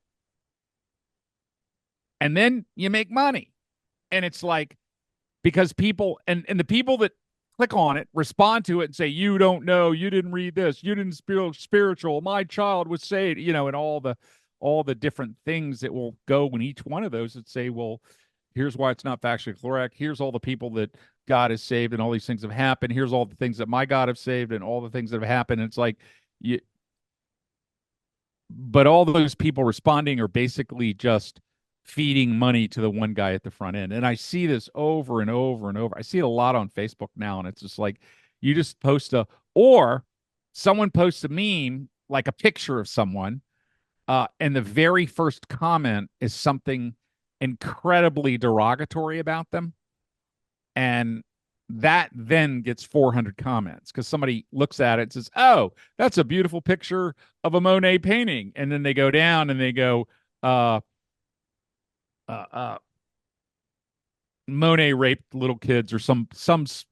and then you make money. And it's like, because people and the people that click on it respond to it and say, you don't know, you didn't read this, you didn't spiritual, my child was saved, and all the different things that will go in each one of those that say, well, here's why it's not factually correct. Here's all the people that God has saved and all these things have happened. Here's all the things that my God have saved and all the things that have happened. And it's like, you, but all those people responding are basically just feeding money to the one guy at the front end. And I see this over and over and over. I see it a lot on Facebook now, and it's just like you just or someone posts a meme, like a picture of someone, and the very first comment is something incredibly derogatory about them. And that then gets 400 comments because somebody looks at it and says, "Oh, that's a beautiful picture of a Monet painting." And then they go down and they go, uh, uh, Monet raped little kids or some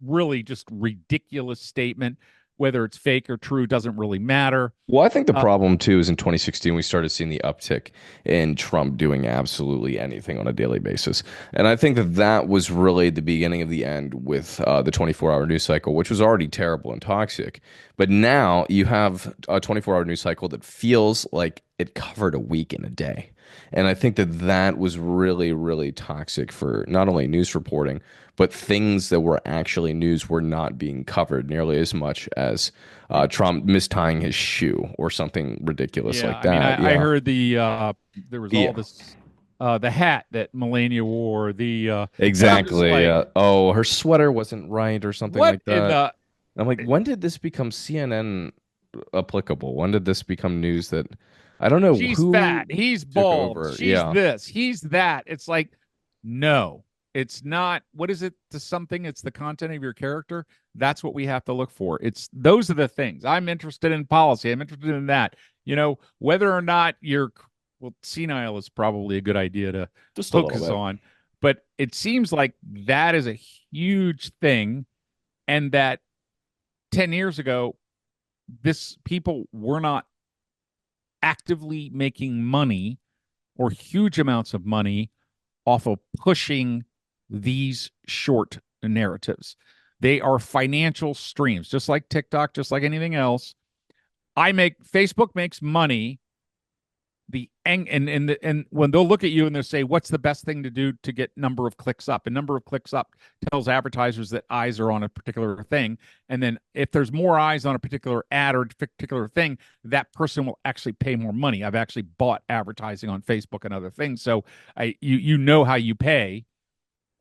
really just ridiculous statement, whether it's fake or true, doesn't really matter.
Well, I think the
Uh,
problem too is in 2016 we started seeing the uptick in Trump doing absolutely anything on a daily basis, and I think that that was really the beginning of the end with the 24-hour news cycle, which was already terrible and toxic. But now you have a 24-hour news cycle that feels like it covered a week in a day, and I think that that was really, really toxic for not only news reporting, but things that were actually news were not being covered nearly as much as Trump mistying his shoe or something ridiculous
yeah,
like
I mean,
that.
I
Yeah.
heard there was all
Yeah.
this. the hat that Melania wore, and I'm just
Exactly.
like,
Oh, her sweater wasn't right or something
what
like
in
that.
the
And I'm like, when did this become CNN applicable? When did this become news that I don't know
she's fat,
who
he's
took
bald,
over?
she's
Yeah,
this, he's that. It's like, no, it's not. What is it to something? It's the content of your character. That's what we have to look for. It's those are the things. I'm interested in policy. I'm interested in that. Whether or not you're well, senile is probably a good idea to
just a little
focus
bit.
on. But it seems like that is a huge thing, and that 10 years ago, this people were not actively making money or huge amounts of money off of pushing these short narratives. They are financial streams, just like TikTok, just like anything else. Facebook makes money and when they'll look at you and they'll say, what's the best thing to do to get number of clicks up? And number of clicks up tells advertisers that eyes are on a particular thing. And then if there's more eyes on a particular ad or a particular thing, that person will actually pay more money. I've actually bought advertising on Facebook and other things. So you know how you pay,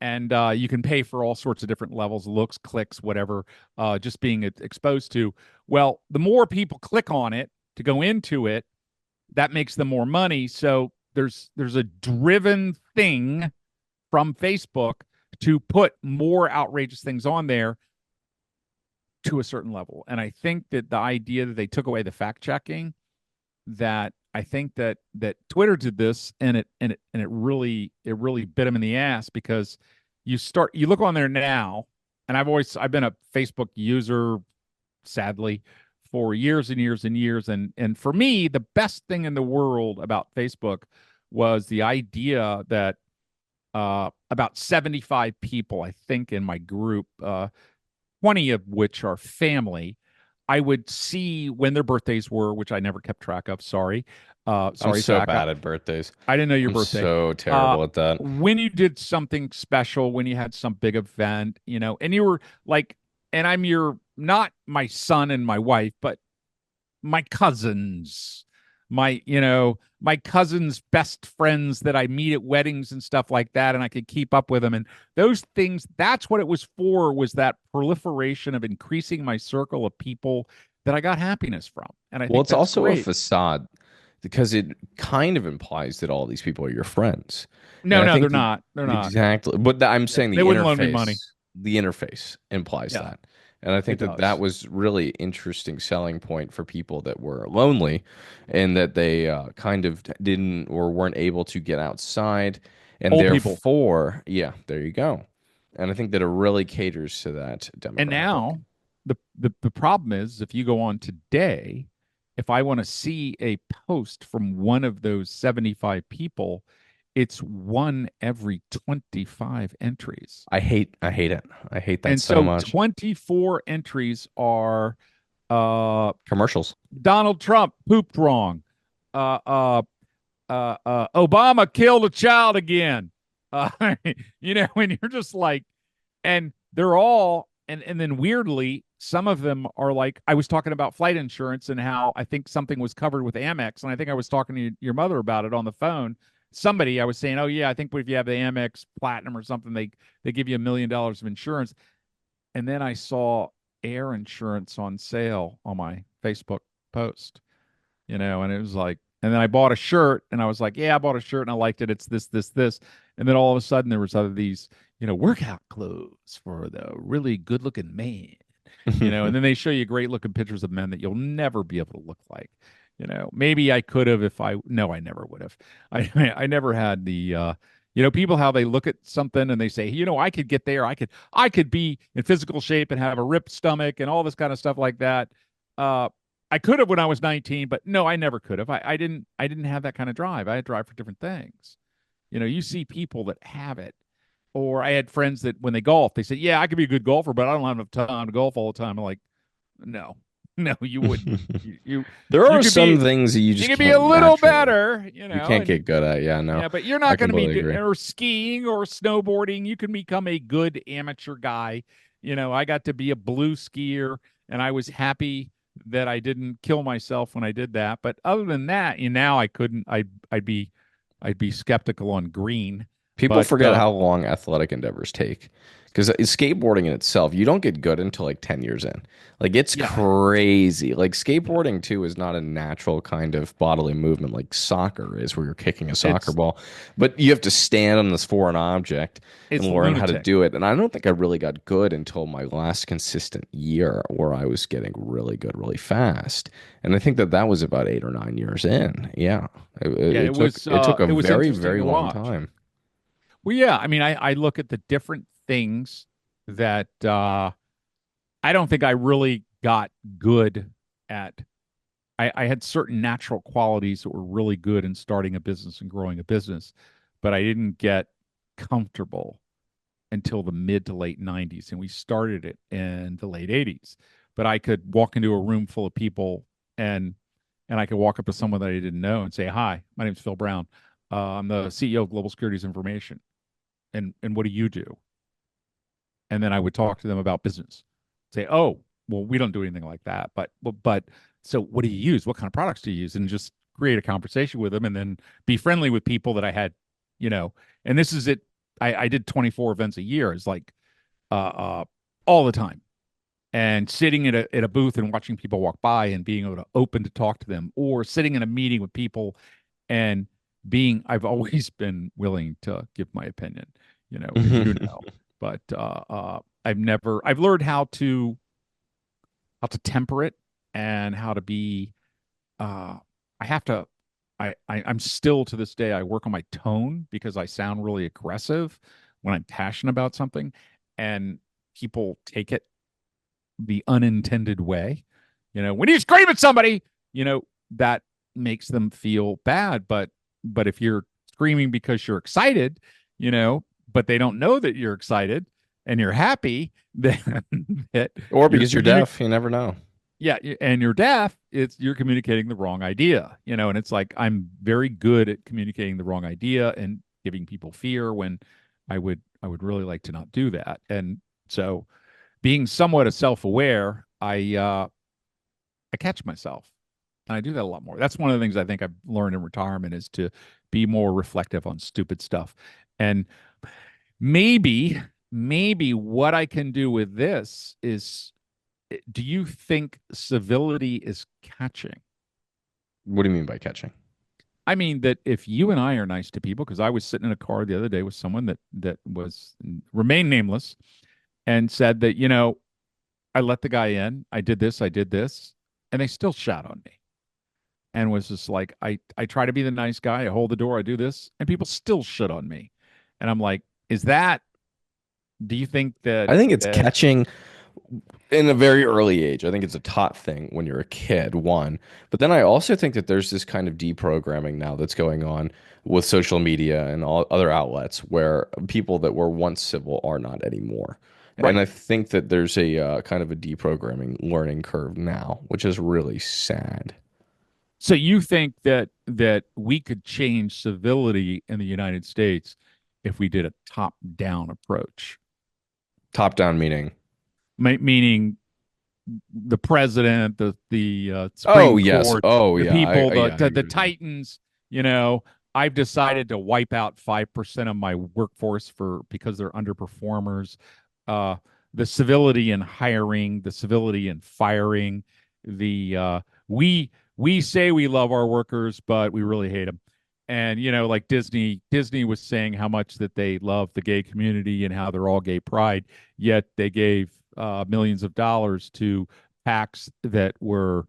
and you can pay for all sorts of different levels, looks, clicks, whatever, just being exposed to. Well, the more people click on it to go into it, that makes them more money. So there's a driven thing from Facebook to put more outrageous things on there to a certain level. And I think that the idea that they took away the fact checking, that I think that Twitter did this, and it really bit them in the ass, because you look on there now, and I've been a Facebook user, sadly, for years and years and years. And for me, the best thing in the world about Facebook was the idea that about 75 people, I think, in my group, 20 of which are family, I would see when their birthdays were, which I never kept track of. Sorry.
I'm
Sorry,
so
Zach.
bad at birthdays.
I didn't know your
I'm
birthday.
so
Uh,
terrible at that.
when you did something special, when you had some big event, and you were like, and I'm your, not my son and my wife, but my cousins, my cousins' best friends that I meet at weddings and stuff like that, and I could keep up with them. And those things, that's what it was for, was that proliferation of increasing my circle of people that I got happiness from. And I
Well,
think
it's
that's
also a
great.
facade because it kind of implies that all these people are your friends. And
No,
I
no,
think
they're
that
not. They're not.
exactly, but I'm saying
They wouldn't loan me money.
the interface implies
Yeah,
that. And I
it
think that that
does.
was really interesting selling point for people that were lonely and that they kind of didn't or weren't able to get outside. And
Old people.
therefore, yeah, there you go. And I think that it really caters to that
And
demographic.
now the problem is, if you go on today, if I want to see a post from one of those 75 people, it's one every 25 entries.
I hate it. I hate that
And
so
so
much.
24 entries are uh
Commercials.
Donald Trump pooped wrong. Obama killed a child again. Uh and you're just like, and they're all, and then weirdly, some of them are like, I was talking about flight insurance and how I think something was covered with Amex, and I think I was talking to your mother about it on the phone. Somebody, I was saying, oh yeah, I think if you have the Amex Platinum or something, they give you $1 million of insurance. And then I saw air insurance on sale on my Facebook post, and it was like, and then I bought a shirt, and I was like, yeah, I bought a shirt and I liked it. It's this, this, this. And then all of a sudden there was other these, workout clothes for the really good looking man, and then they show you great looking pictures of men that you'll never be able to look like. Maybe I could have, if I, no, I never would have. I never had the, people, how they look at something and they say, I could get there. I could be in physical shape and have a ripped stomach and all this kind of stuff like that. Uh, I could have when I was 19, but no, I never could have. I didn't have that kind of drive. I had drive for different things. You see people that have it. Or I had friends that when they golf, they said, yeah, I could be a good golfer, but I don't have enough time to golf all the time. I'm like, no, no, you wouldn't. You you
There
you
are
could
some
be
things that you
you
just
could be a
can't
little
naturally,
better,
you can't
and
get good at. Yeah, no,
yeah, but you're
I
not going to be
completely agree.
or skiing or snowboarding. You can become a good amateur guy. I got to be a blue skier, and I was happy that I didn't kill myself when I did that. But other than that, now I couldn't. I'd be skeptical on green.
People
But
forget how long athletic endeavors take. Because skateboarding in itself, you don't get good until like 10 years in. Like, it's
yeah,
crazy. Like,
yeah,
skateboarding, too, is not a natural kind of bodily movement like soccer is, where you're kicking a soccer
it's
ball. But you have to stand on this foreign object and
it's
learn how to
lunatic.
do it. And I don't think I really got good until my last consistent year, where I was getting really good really fast. And I think that that was about 8 or 9 years in. Yeah.
Yeah,
It took a
it was
very,
interesting
very
to
long
watch.
time.
Well, yeah, I mean, I look at the different things that I don't think I really got good at. I had certain natural qualities that were really good in starting a business and growing a business, but I didn't get comfortable until the mid to late 90s. And we started it in the late 80s. But I could walk into a room full of people and I could walk up to someone that I didn't know and say, "Hi, my name's Phil Brown. I'm the CEO of Global Securities Information. And what do you do?" And then I would talk to them about business. Say, "Oh, well, we don't do anything like that. But so what do you use? What kind of products do you use?" And just create a conversation with them and then be friendly with people that I had, you know, and this is it. I did 24 events a year. It's like uh, uh, all the time. And sitting at a booth and watching people walk by and being able to open to talk to them, or sitting in a meeting with people and I've always been willing to give my opinion, as you know, but I've learned how to temper it and how to be, I have to, I'm still to this day, I work on my tone because I sound really aggressive when I'm passionate about something, and people take it the unintended way. When you scream at somebody, that makes them feel bad. But if you're screaming because you're excited, but they don't know that you're excited and you're happy, then that
Or
you're
because you're
communicating.
deaf, you never know.
Yeah, and you're deaf, you're communicating the wrong idea, and it's like I'm very good at communicating the wrong idea and giving people fear when I would really like to not do that. And so being somewhat a self-aware, I catch myself. And I do that a lot more. That's one of the things I think I've learned in retirement is to be more reflective on stupid stuff. And maybe, maybe what I can do with this is, do you think civility is catching?
What do you mean by catching?
I mean that if you and I are nice to people, because I was sitting in a car the other day with someone that was remain nameless and said that, I let the guy in, I did this, and they still shot on me. And was just like, I try to be the nice guy, I hold the door, I do this, and people still shit on me. And I'm like, is that do you think that
I think it's
that
catching in a very early age. I think it's a taught thing when you're a kid, one. But then I also think that there's this kind of deprogramming now that's going on with social media and all other outlets, where people that were once civil are not anymore. And
right?
I think that there's a kind of a deprogramming learning curve now, which is really sad.
So you think that we could change civility in the United States if we did a top-down approach?
Top down meaning.
Meaning the president, the
Oh,
Supreme
yes.
Court,
Oh,
the
yeah.
people,
Yeah, I
the
agree with you.
titans. You know, I've decided to wipe out 5% of my workforce because they're underperformers. Uh, the civility in hiring, the civility in firing, the we say we love our workers, but we really hate them. And like Disney was saying how much that they love the gay community and how they're all gay pride, yet they gave millions of dollars to PACs that were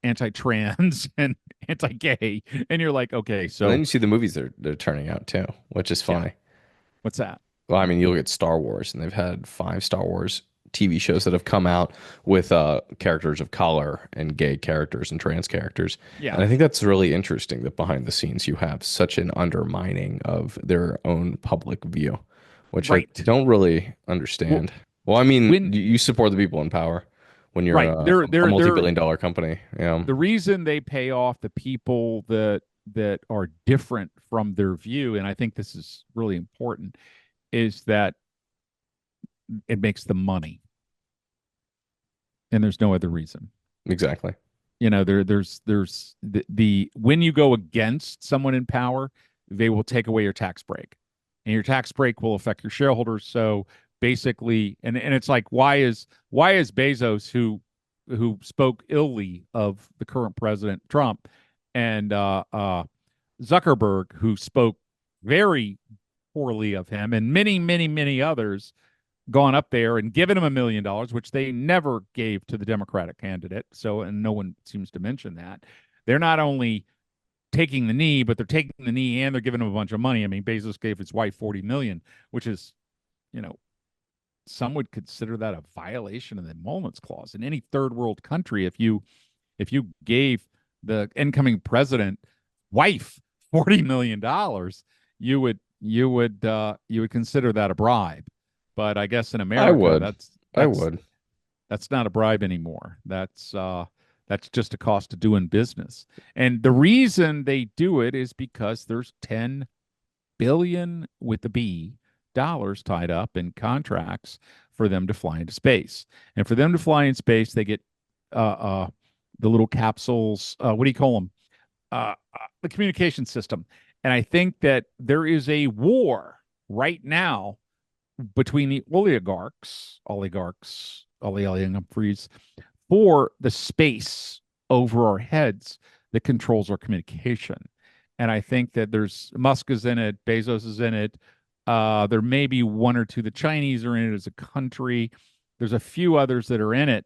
anti-trans and anti-gay, and you're like, okay,
And then
so
you see the movies they're turning out too, which is
yeah,
funny.
what's that?
Well, I mean, you look at Star Wars, and they've had 5 Star Wars TV shows that have come out with characters of color and gay characters and trans characters. And
Yeah,
I think that's really interesting that behind the scenes you have such an undermining of their own public view, which I
right.
don't really
Well,
understand. Well, I mean,
when
you support the people in power when you're
right,
a multi-billion dollar company. Yeah,
the reason they pay off the people that are different from their view, and I think this is really important, is that it makes them money, and there's no other reason.
exactly.
There's the when you go against someone in power, they will take away your tax break, and your tax break will affect your shareholders. So basically, and it's like, why is Bezos, who spoke illy of the current president Trump, and Zuckerberg, who spoke very poorly of him, and many, many, many others, gone up there and given him $1 million, which they never gave to the Democratic candidate. So, and no one seems to mention that. They're not only taking the knee, but they're taking the knee and they're giving him a bunch of money. I mean, Bezos gave his wife 40 million, which is, you know, some would consider that a violation of the emoluments clause in any third world country. If you gave the incoming president wife $40 million, you would consider that a bribe. But I guess in
I
America,
would.
that's
I
that's
would.
that's not a bribe anymore. That's just a cost of doing business. And the reason they do it is because there's 10 billion with the B dollars tied up in contracts for them to fly into space. And for them to fly in space, they get uh, uh, the little capsules. What do you call them? The communication system. And I think that there is a war right now between the Ollie Humphreys, for the space over our heads that controls our communication. And I think that there's Musk is in it, Bezos is in it. There may be one or two. The Chinese are in it as a country. There's a few others that are in it,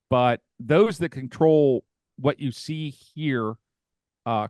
but those that control what you see here uh,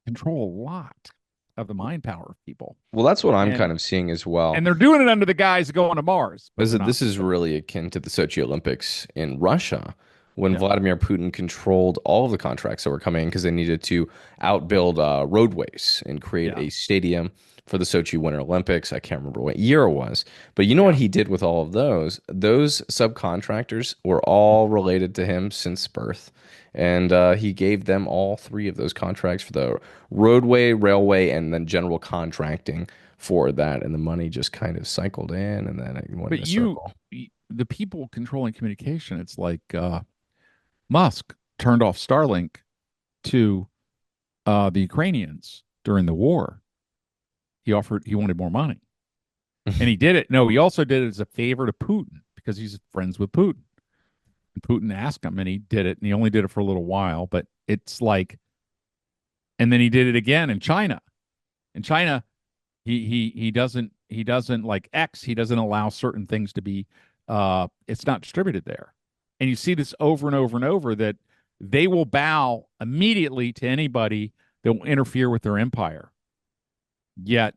control a lot of the mind power of people,
Well, that's what I'm
and
kind of seeing as well.
and they're doing it under the guise of going to Mars, but
Is
they're
that
not.
this is
But
really akin to the Sochi Olympics in Russia when
yeah,
Vladimir Putin controlled all of the contracts that were coming in because they needed to outbuild roadways and create
yeah,
a stadium for the Sochi Winter Olympics. I can't remember what year it was, but you know what
yeah.
he did with all of those? Those subcontractors were all related to him since birth. And he gave them all three of those contracts for the roadway, railway, and then general contracting for that, and the money just kind of cycled in, and then it went
But
in a circle.
the people controlling communication, it's like Musk turned off Starlink to the Ukrainians during the war. He wanted more money, and he did it. No, he also did it as a favor to Putin because he's friends with Putin. And Putin asked him, and he did it, and he only did it for a little while. But it's like, and then he did it again in China. In China, he doesn't like X. He doesn't allow certain things to be. It's not distributed there, and you see this over and over and over that they will bow immediately to anybody that will interfere with their empire. Yet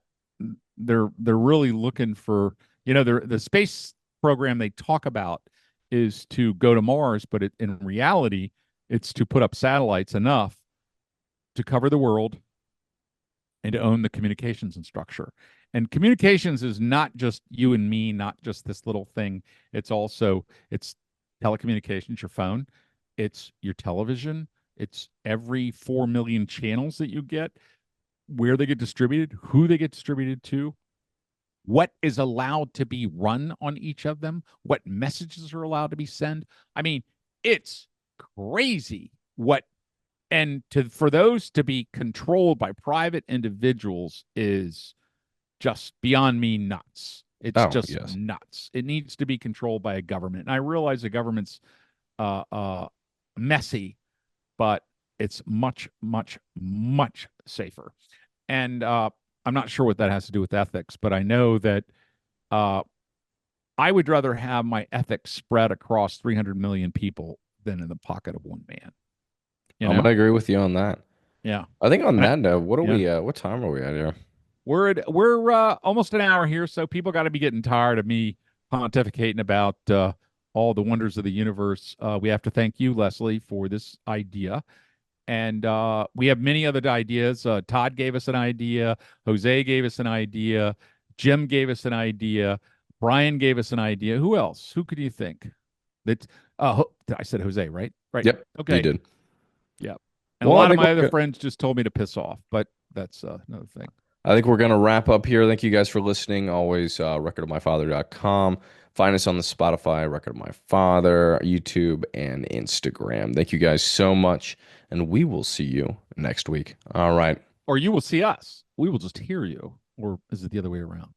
they're really looking for, the space program they talk about is to go to Mars, but in reality, it's to put up satellites enough to cover the world and to own the communications and structure. And communications is not just you and me, not just this little thing. It's telecommunications, your phone, it's your television, it's every 4 million channels that you get, where they get distributed, who they get distributed to, what is allowed to be run on each of them, what messages are allowed to be sent. I mean, it's crazy what and to for those to be controlled by private individuals is just beyond me nuts. It's
Oh,
just
yes.
nuts. It needs to be controlled by a government. And I realize the government's uh, uh, messy, but it's much, much, much safer. And I'm not sure what that has to do with ethics, but I know that uh, I would rather have my ethics spread across 300 million people than in the pocket of one man. You
I'm gonna
know?
agree with you on that.
Yeah.
I think on
And I,
that note, what are
yeah.
we? What time are we at here?
We're almost an hour here, so people got to be getting tired of me pontificating about all the wonders of the universe. We have to thank you, Leslie, for this idea, and we have many other ideas. Todd gave us an idea. Jose gave us an idea. Jim gave us an idea. Brian gave us an idea. Who else? Who could you think? That I said Jose, right? Right.
Yep, you
Okay.
did.
Yeah. And a
Well,
lot of my other friends just told me to piss off, but that's another thing.
I think we're gonna wrap up here. Thank you guys for listening. Always recordofmyfather.com. Find us on the Spotify, Record of My Father, YouTube, and Instagram. Thank you guys so much, and we will see you next week. All right.
Or you will see us. we will just hear you, or is it the other way around?